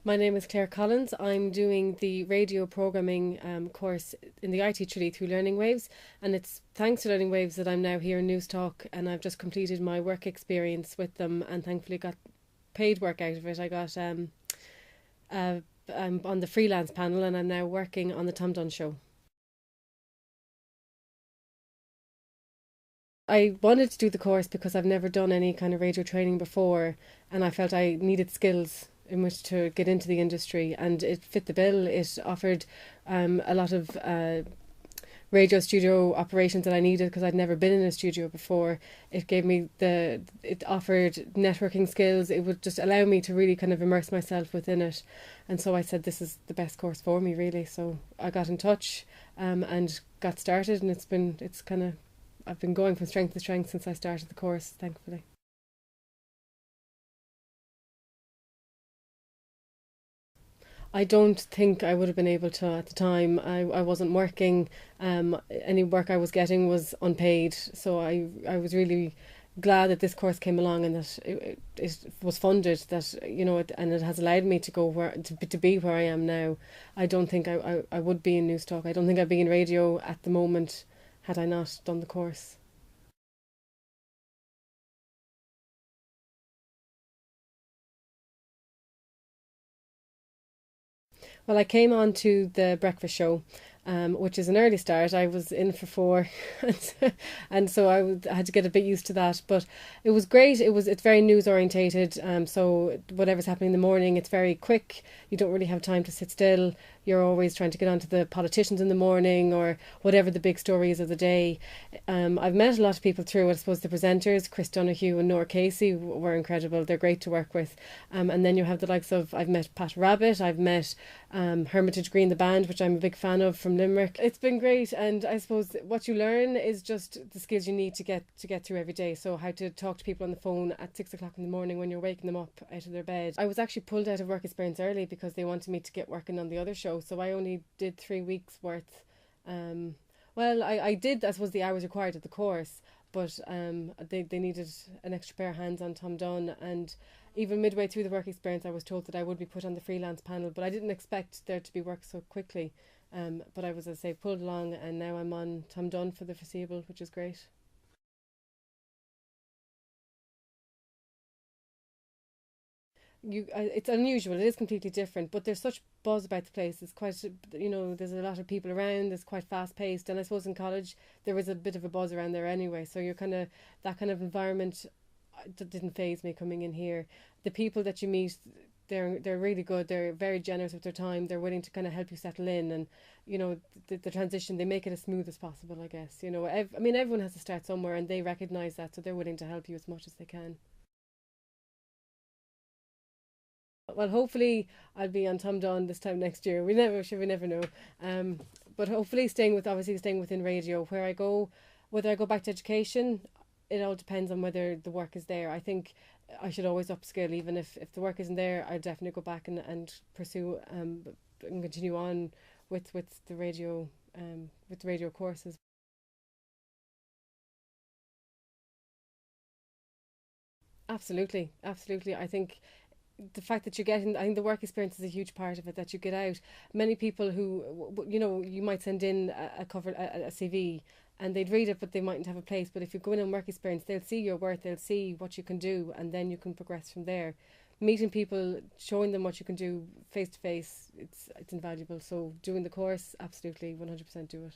My name is Claire Collins. I'm doing the radio programming course in the IT Tralee through Learning Waves, and it's thanks to Learning Waves that I'm now here in News Talk, and I've just completed my work experience with them, and thankfully got paid work out of it. I got I'm on the freelance panel, and I'm now working on the Tom Dunn show. I wanted to do the course because I've never done any kind of radio training before, and I felt I needed skills in which to get into the industry, and it fit the bill. It offered a lot of radio studio operations that I needed because I'd never been in a studio before. It offered networking skills. It would just allow me to really kind of immerse myself within it, and so I said this is the best course for me, really. So I got in touch and got started, and it's kind of I've been going from strength to strength since I started the course, thankfully. I don't think I would have been able to at the time. I wasn't working. Any work I was getting was unpaid. So I was really glad that this course came along and that it was funded, that, and it has allowed me to go to be where I am now. I don't think I would be in News Talk. I don't think I'd be in radio at the moment had I not done the course. Well, I came on to the breakfast show, which is an early start. I was in for four, and so I had to get a bit used to that. But it was great. It's very news orientated. So whatever's happening in the morning, it's very quick. You don't really have time to sit still. You're always trying to get onto the politicians in the morning or whatever the big story is of the day. I've met a lot of people through. I suppose the presenters, Chris Donoghue and Nora Casey, were incredible. They're great to work with. And then you have the likes of, I've met Pat Rabbit. I've met Hermitage Green, the band, which I'm a big fan of, from Limerick. It's been great, and I suppose what you learn is just the skills you need to get through every day. So how to talk to people on the phone at 6 o'clock in the morning when you're waking them up out of their bed. I was actually pulled out of work experience early because they wanted me to get working on the other show, so I only did 3 weeks worth. Well, I did, I suppose, the hours required of the course, but they needed an extra pair of hands on Tom Dunn, and even midway through the work experience I was told that I would be put on the freelance panel, but I didn't expect there to be work so quickly. But I was, as I say, pulled along, and now I'm on Tom Dunn for the foreseeable, which is great. It's unusual. It is completely different, but there's such buzz about the place. It's quite, there's a lot of people around. It's quite fast paced, and I suppose in college there was a bit of a buzz around there anyway. So you're kind of that kind of environment that didn't phase me coming in here. The people that you meet, they're really good. They're very generous with their time. They're willing to kind of help you settle in, and the transition, they make it as smooth as possible. I guess I mean, everyone has to start somewhere, and they recognise that, so they're willing to help you as much as they can. Well, hopefully I'll be on Tom Don this time next year. We never know. Um, but hopefully obviously staying within radio. Where I go, whether I go back to education, it all depends on whether the work is there. I think I should always upskill, even if the work isn't there. I'll definitely go back and pursue and continue on with the radio courses. Absolutely, absolutely. I think the fact that you're getting, I think the work experience is a huge part of it, that you get out. Many people who, you might send in a CV, and they'd read it, but they mightn't have a place. But if you go in on work experience, they'll see your worth, they'll see what you can do, and then you can progress from there. Meeting people, showing them what you can do face to face, it's invaluable. So doing the course, absolutely 100% do it.